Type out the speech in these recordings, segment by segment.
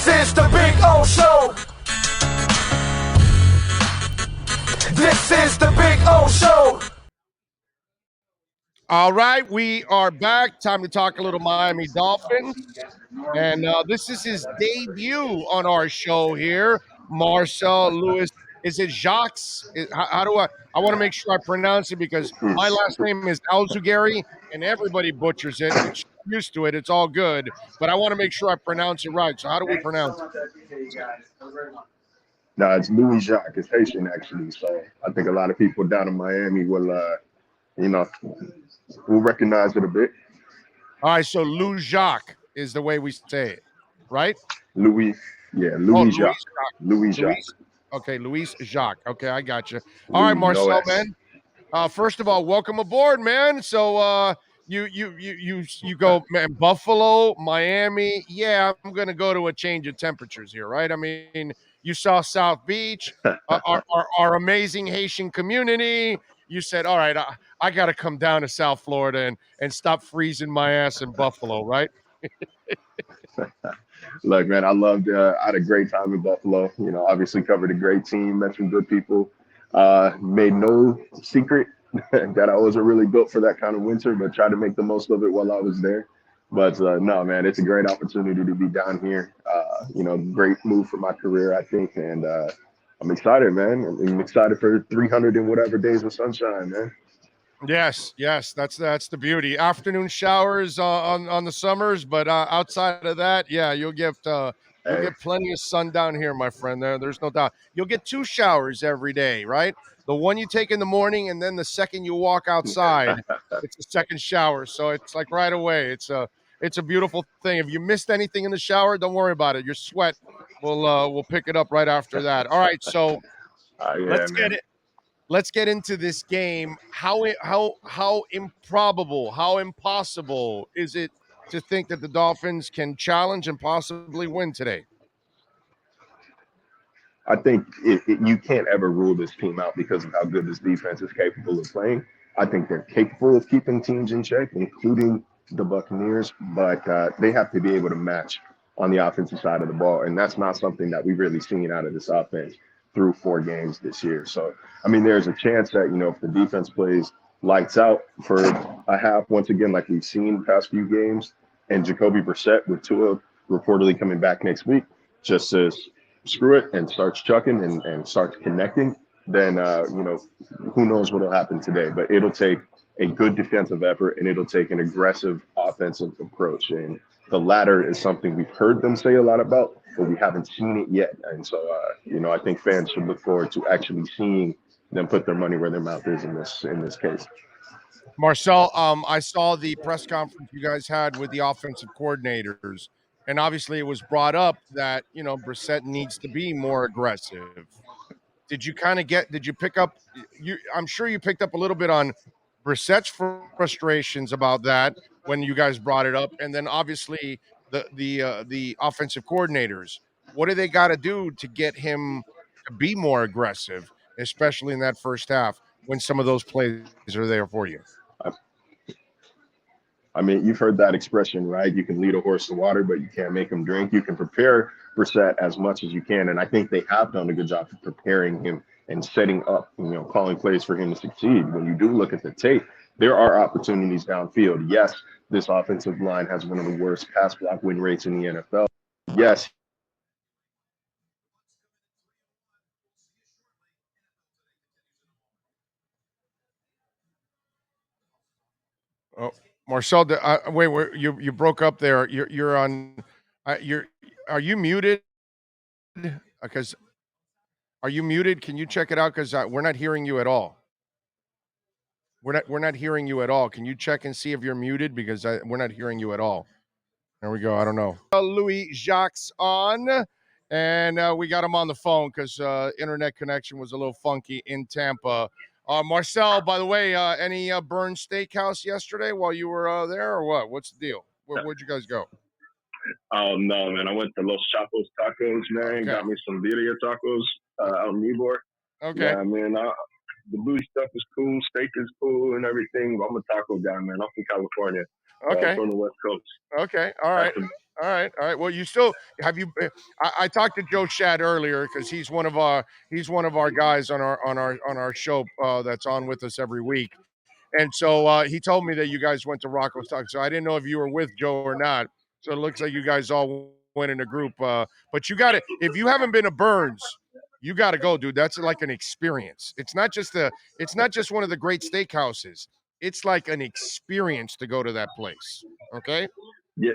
This is the Big O Show. This is the Big O Show. All right, we are back. Time to talk a little Miami Dolphins. And this is his debut on our show here. Marcel Louis. Is it Jacques? How do I want to make sure I pronounce it because my last name is Alzugaray and everybody butchers it, which I'm used to it. It's all good. But I want to make sure I pronounce it right. So how do we pronounce it? No, it's Louis Jacques. It's Haitian, actually. So I think a lot of people down in Miami will, will recognize it a bit. All right, so Louis Jacques is the way we say it, right? Louis Jacques. Louis Jacques. Okay, Louis Jacques. Okay, I got you. All right, Marcel, man. First of all, welcome aboard, man. So you go, man, Buffalo, Miami. Yeah, I'm gonna go to a change of temperatures here, right? I mean, you saw South Beach, our amazing Haitian community. You said, all right, I got to come down to South Florida and stop freezing my ass in Buffalo, right? Look, man, I had a great time in Buffalo. You know, obviously covered a great team, met some good people. Made no secret that I wasn't really built for that kind of winter, but tried to make the most of it while I was there. But no, man, it's a great opportunity to be down here. Great move for my career, I think, and I'm excited, man. I'm excited for 300 and whatever days of sunshine, man. Yes, that's the beauty. Afternoon showers on the summers, but outside of that, yeah, you'll get plenty of sun down here, my friend. There's no doubt. You'll get 2 showers every day, right? The one you take in the morning, and then the second you walk outside, it's a second shower. So it's like right away. It's a beautiful thing. If you missed anything in the shower, don't worry about it. Your sweat will pick it up right after that. All right, so let's get into this game. How improbable, how impossible is it to think that the Dolphins can challenge and possibly win today? I think you can't ever rule this team out because of how good this defense is capable of playing. I think they're capable of keeping teams in check, including the Buccaneers, but they have to be able to match on the offensive side of the ball, and that's not something that we've really seen out of this offense through 4 games this year. So, I mean, there's a chance that, if the defense plays lights out for a half, once again, like we've seen past few games, and Jacoby Brissett with Tua reportedly coming back next week, just says screw it and starts chucking and starts connecting, then, who knows what will happen today. But it'll take a good defensive effort and it'll take an aggressive offensive approach. And the latter is something we've heard them say a lot about, but we haven't seen it yet. And so, I think fans should look forward to actually seeing them put their money where their mouth is in this case. Marcel, I saw the press conference you guys had with the offensive coordinators, and obviously it was brought up that, Brissett needs to be more aggressive. Did you pick up, I'm sure you picked up a little bit on Brissett's frustrations about that when you guys brought it up, and then obviously the offensive coordinators, what do they got to do to get him to be more aggressive, especially in that first half when some of those plays are there for you? I mean, you've heard that expression, right? You can lead a horse to water, but you can't make him drink. You can prepare Brissett as much as you can, and I think they have done a good job of preparing him and setting up, calling plays for him to succeed. When you do look at the tape, there are opportunities downfield. Yes, this offensive line has one of the worst pass block win rates in the NFL. Yes. Oh, Marcel, wait, you broke up there. You're on. Are you muted? Because are you muted? Can you check it out? Because we're not hearing you at all. We're not hearing you at all. Can you check and see if you're muted? Because we're not hearing you at all. There we go. I don't know. Louis Jacques on, and we got him on the phone because internet connection was a little funky in Tampa. Marcel, by the way, any Burn Steakhouse yesterday while you were there, or what? What's the deal? Where'd you guys go? No, man. I went to Los Chapos Tacos, man. Okay. Got me some birria tacos out in Ybor. Okay. Yeah, man. The booty stuff is cool. Steak is cool and everything. But I'm a taco guy, man. I'm from California. Okay. from the West Coast. Okay. All right. All right. All right. Well, you still have you. I talked to Joe Shad earlier because he's one of our guys on our show that's on with us every week. And so he told me that you guys went to Rocco's Talk. So I didn't know if you were with Joe or not. So it looks like you guys all went in a group. But you got to, if you haven't been to Burns, you got to go, dude. That's like an experience. It's not just one of the great steakhouses. It's like an experience to go to that place. Okay. Yeah,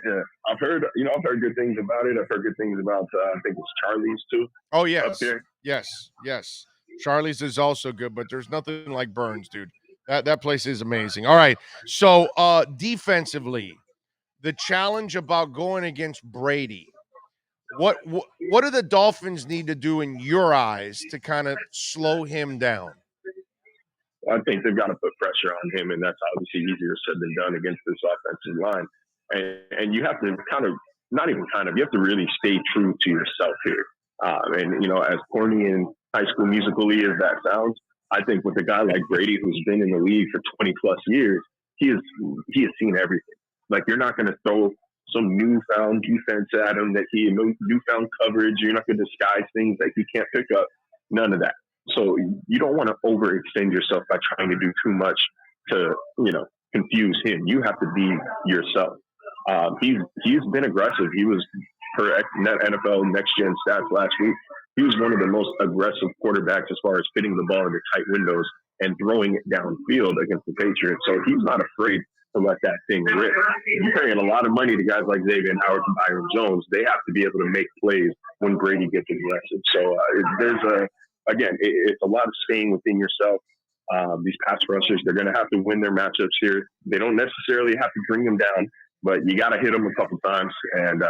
I've heard good things about it. I've heard good things about I think it's Charlie's too. Oh up yes, there. yes. Charlie's is also good, but there's nothing like Burns, dude. That place is amazing. All right, so defensively, the challenge about going against Brady. What do the Dolphins need to do in your eyes to kind of slow him down? I think they've got to put pressure on him, and that's obviously easier said than done against this offensive line. And you have to kind of, not even kind of, you have to really stay true to yourself here. And, you know, as corny and High School Musical-y as that sounds, I think with a guy like Brady, who's been in the league for 20 plus years, he has seen everything. Like, you're not going to throw some newfound defense at him newfound coverage. You're not going to disguise things that he can't pick up. None of that. So you don't want to overextend yourself by trying to do too much to, you know, confuse him. You have to be yourself. He's been aggressive. He was, per NFL Next Gen stats last week, he was one of the most aggressive quarterbacks as far as fitting the ball into tight windows and throwing it downfield against the Patriots. So he's not afraid to let that thing rip. You're paying a lot of money to guys like Xavier Howard and Byron Jones. They have to be able to make plays when Brady gets aggressive. So it's a lot of staying within yourself. These pass rushers, they're going to have to win their matchups here. They don't necessarily have to bring them down, but you got to hit them a couple times, and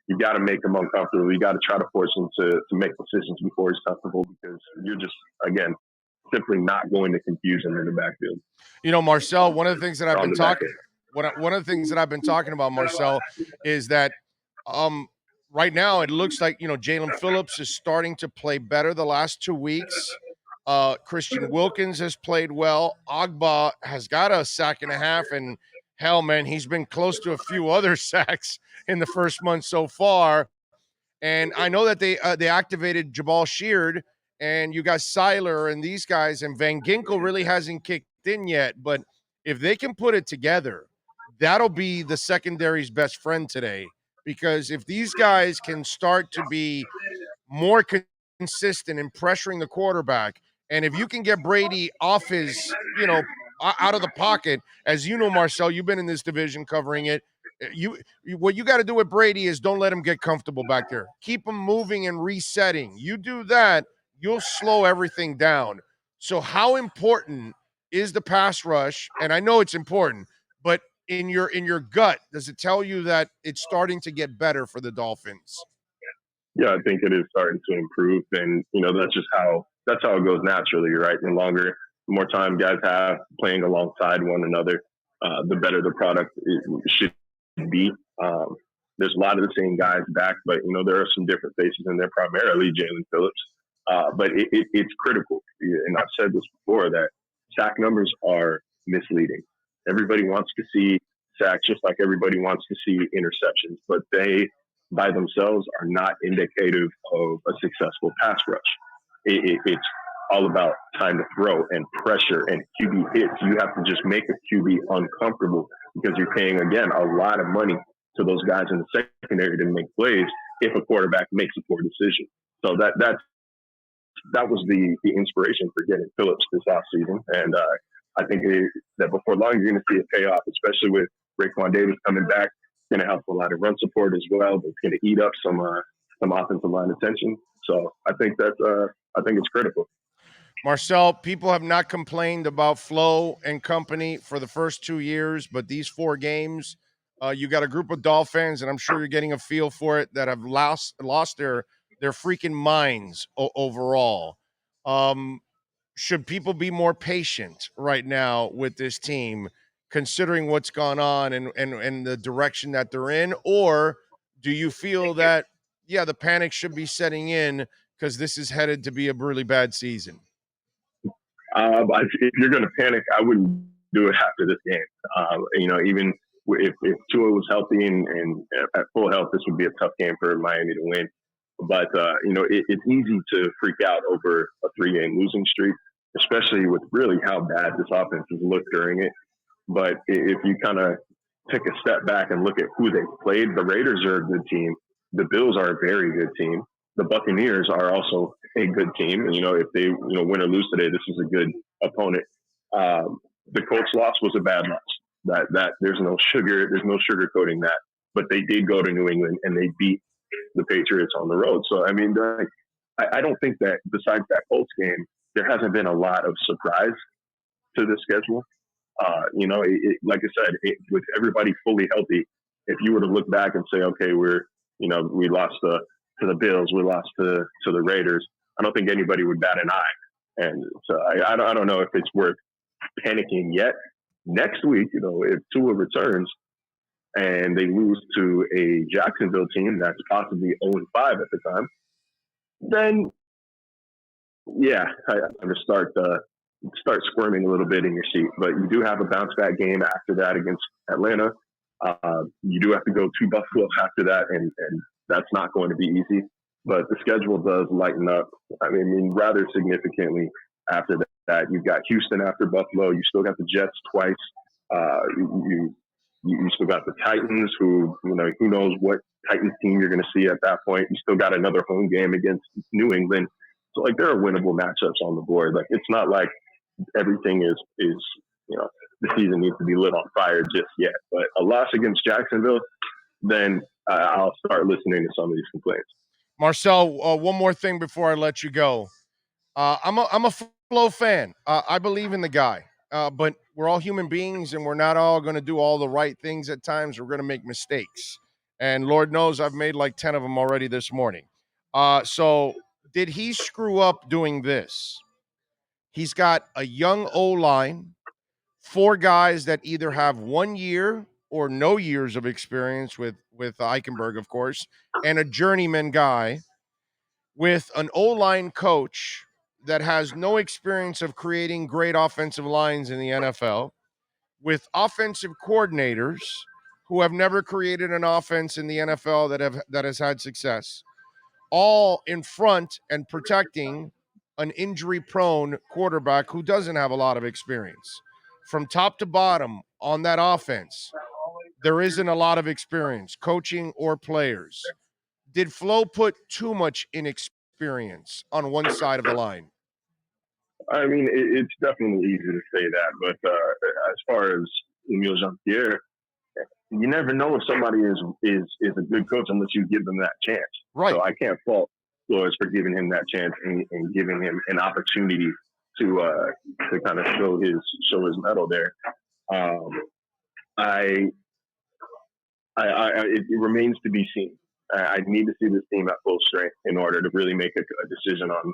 you got to make them uncomfortable. You got to try to force him to make decisions before he's comfortable, because you're just, again, simply not going to confuse him in the backfield. You know, Marcel, one of the things that I've been talking about, Marcel, is that right now it looks like, you know, Jalen Phillips is starting to play better the last 2 weeks. Christian Wilkins has played well. Agba has got a sack and a half, and hell, man, he's been close to a few other sacks in the first month so far. And I know that they activated Jabal Sheard, and you got Seiler and these guys, and Van Ginkel really hasn't kicked in yet. But if they can put it together, that'll be the secondary's best friend today. Because if these guys can start to be more consistent in pressuring the quarterback, and if you can get Brady off his, you know, out of the pocket, as you know, Marcel, you've been in this division covering it. What you got to do with Brady is don't let him get comfortable back there. Keep him moving and resetting. You do that, you'll slow everything down. So how important is the pass rush? And I know it's important, but in your gut, does it tell you that it's starting to get better for the Dolphins? Yeah, I think it is starting to improve, and you know that's how it goes naturally, right? The more time guys have playing alongside one another, the better the product should be. There's a lot of the same guys back, but you know there are some different faces in there. Primarily Jalen Phillips, but it's critical. And I've said this before, that sack numbers are misleading. Everybody wants to see sacks, just like everybody wants to see interceptions, but they by themselves are not indicative of a successful pass rush. It's all about time to throw and pressure and QB hits. You have to just make a QB uncomfortable, because you're paying, again, a lot of money to those guys in the secondary to make plays if a quarterback makes a poor decision. So that was the inspiration for getting Phillips this offseason. And I think that before long, you're going to see it pay off, especially with Raekwon Davis coming back. It's going to help a lot of run support as well, but it's going to eat up some offensive line attention. So I think it's critical. Marcel, people have not complained about Flo and company for the first 2 years, but these 4 games, you got a group of Dolphins, and I'm sure you're getting a feel for it, that have lost their freaking minds overall. Should people be more patient right now with this team, considering what's gone on and the direction that they're in? Or do you feel that, yeah, the panic should be setting in because this is headed to be a really bad season? If you're going to panic, I wouldn't do it after this game. You know, even if Tua was healthy and at full health, this would be a tough game for Miami to win. But it's easy to freak out over a 3-game losing streak, especially with really how bad this offense has looked during it. But if you kind of take a step back and look at who they played, the Raiders are a good team. The Bills are a very good team. The Buccaneers are also a good team. And, if they, win or lose today, this is a good opponent. The Colts loss was a bad loss. That there's no sugarcoating that. But they did go to New England and they beat the Patriots on the road. So, I don't think that besides that Colts game, there hasn't been a lot of surprise to the schedule. Like I said, with everybody fully healthy, if you were to look back and say, okay, we lost to the Bills, we lost to the Raiders, I don't think anybody would bat an eye. And so I don't know if it's worth panicking yet. Next week, if Tua returns and they lose to a Jacksonville team that's possibly 0-5 at the time, then yeah, I'm going to start squirming a little bit in your seat. But you do have a bounce back game after that against Atlanta. You do have to go to Buffalo after that, and that's not going to be easy. But the schedule does lighten up. Rather significantly after that. You've got Houston after Buffalo. You still got the Jets twice. You still got the Titans, who knows what Titans team you're going to see at that point. You still got another home game against New England. So there are winnable matchups on the board. It's not like everything is the season needs to be lit on fire just yet. But a loss against Jacksonville, then I'll start listening to some of these complaints. Marcel, one more thing before I let you go. I'm a Flo fan. I believe in the guy, but we're all human beings, and we're not all going to do all the right things at times. We're going to make mistakes, and Lord knows I've made like 10 of them already this morning. So did he screw up doing this? He's got a young O-line, 4 guys that either have 1 year or no years of experience with Eichenberg, of course, and a journeyman guy with an O-line coach that has no experience of creating great offensive lines in the NFL, with offensive coordinators who have never created an offense in the NFL that has had success, all in front and protecting an injury-prone quarterback who doesn't have a lot of experience. From top to bottom on that offense, there isn't a lot of experience, coaching or players. Did Flo put too much inexperience on one side of the line? It's definitely easy to say that, but as far as Emile Jean-Pierre, you never know if somebody is a good coach unless you give them that chance. Right. So I can't fault Flores for giving him that chance and giving him an opportunity to kind of show his mettle there. It remains to be seen. I need to see this team at full strength in order to really make a decision on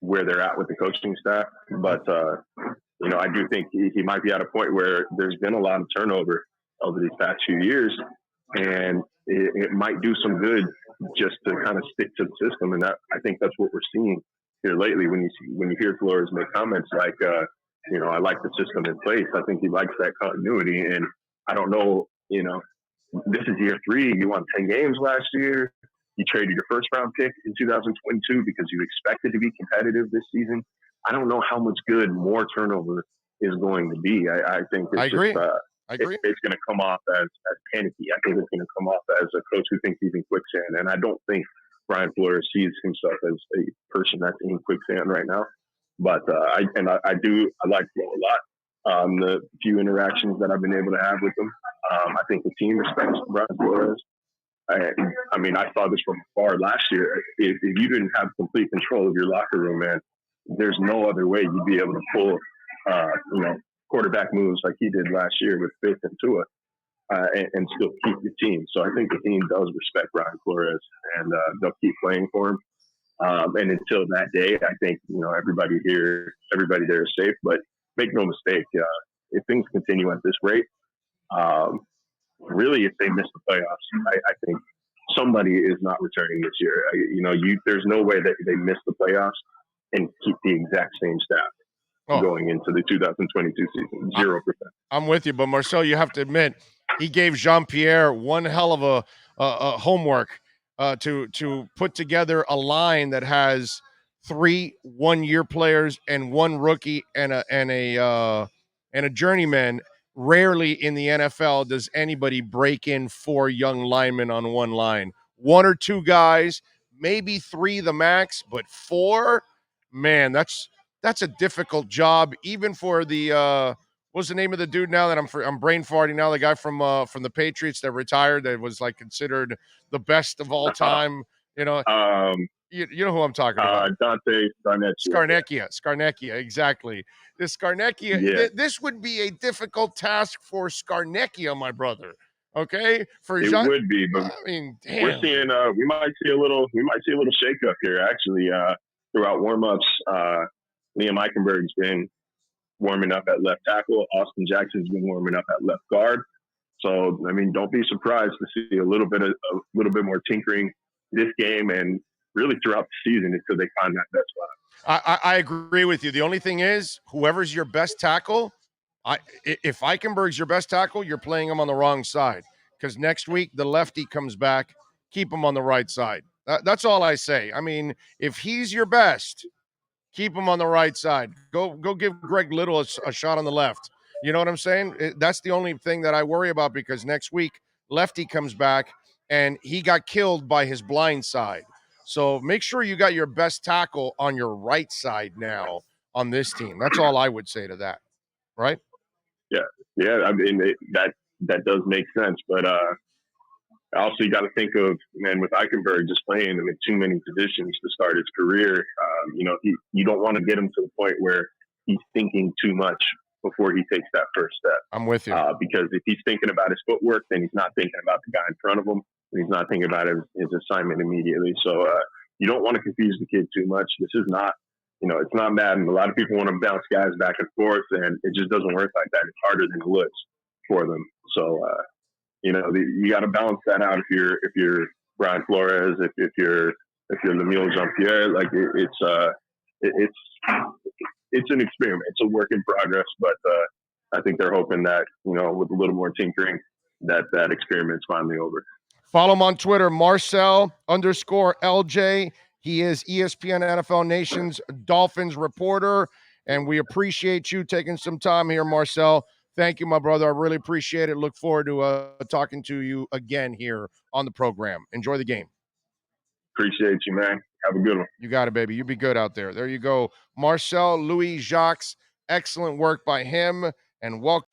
where they're at with the coaching staff. But I do think he might be at a point where there's been a lot of turnover over these past few years, and it might do some good just to kind of stick to the system. And I think that's what we're seeing here lately. When you hear Flores make comments like, I like the system in place. I think he likes that continuity. And I don't know, this is year 3. You won 10 games last year. You traded your first round pick in 2022 because you expected to be competitive this season. I don't know how much good more turnover is going to be. I think it's I agree. It's going to come off as panicky. I think it's going to come off as a coach who thinks he's in quicksand. And I don't think Brian Flores sees himself as a person that's in quicksand right now. But I like Flo a lot. The few interactions that I've been able to have with him, I think the team respects Brian Flores. I saw this from afar last year. If you didn't have complete control of your locker room, man, there's no other way you'd be able to pull, quarterback moves like he did last year with Fitz and Tua, and still keep your team. So I think the team does respect Brian Flores, and they'll keep playing for him. And until that day, I think everybody there is safe. But make no mistake, if things continue at this rate, really, if they miss the playoffs, I think somebody is not returning this year. There's no way that they miss the playoffs and keep the exact same staff going into the 2022 season. 0%. I'm with you, but Marcel, you have to admit, he gave Jean-Pierre one hell of a homework to put together a line that has 3 one-year players and 1 rookie and a journeyman. Rarely in the NFL does anybody break in 4 young linemen on one line. 1 or 2 guys, maybe 3 the max, but 4, man, that's a difficult job, even for the what's the name of the dude now that I'm brain farting now? The guy from the Patriots that retired, that was like considered the best of all time. You know, you know who I'm talking about. Dante Scarnecchia, exactly. This Scarnecchia, Yeah. this would be a difficult task for Scarnecchia, my brother. Okay, for It Jean, would be, but I mean, damn. we're seeing we might see a little shakeup here actually throughout warmups. Liam Eichenberg's been warming up at left tackle. Austin Jackson's been warming up at left guard. So I mean, don't be surprised to see a little bit more tinkering this game and really throughout the season until they find that best spot. I agree with you. The only thing is, whoever's your best tackle, if Eichenberg's your best tackle, you're playing him on the wrong side, because next week the lefty comes back. Keep him on the right side. That's all I say. I mean, if he's your best, keep him on the right side. Go give Greg Little a shot on the left. You know what I'm saying? That's the only thing that I worry about, because next week lefty comes back and he got killed by his blind side. So make sure you got your best tackle on your right side now on this team. That's all I would say to that. Right? Yeah. I mean, that does make sense, but also you got to think of, man, with Eichenberg just playing him in too many positions to start his career. You don't want to get him to the point where he's thinking too much before he takes that first step. I'm with you. Because if he's thinking about his footwork, then he's not thinking about the guy in front of him, and he's not thinking about his assignment immediately. So you don't want to confuse the kid too much. This is not, it's not Madden. A lot of people want to bounce guys back and forth, and it just doesn't work like that. It's harder than it looks for them. So, you got to balance that out. If you're Brian Flores, if you're Lemuel Jean-Pierre, like it's an experiment. It's a work in progress, but I think they're hoping that, with a little more tinkering, that experiment's finally over. Follow him on Twitter, Marcel_LJ. He is ESPN NFL Nation's Dolphins reporter, and we appreciate you taking some time here, Marcel. Thank you, my brother. I really appreciate it. Look forward to talking to you again here on the program. Enjoy the game. Appreciate you, man. Have a good one. You got it, baby. You be good out there. There you go. Marcel Louis Jacques. Excellent work by him, and welcome.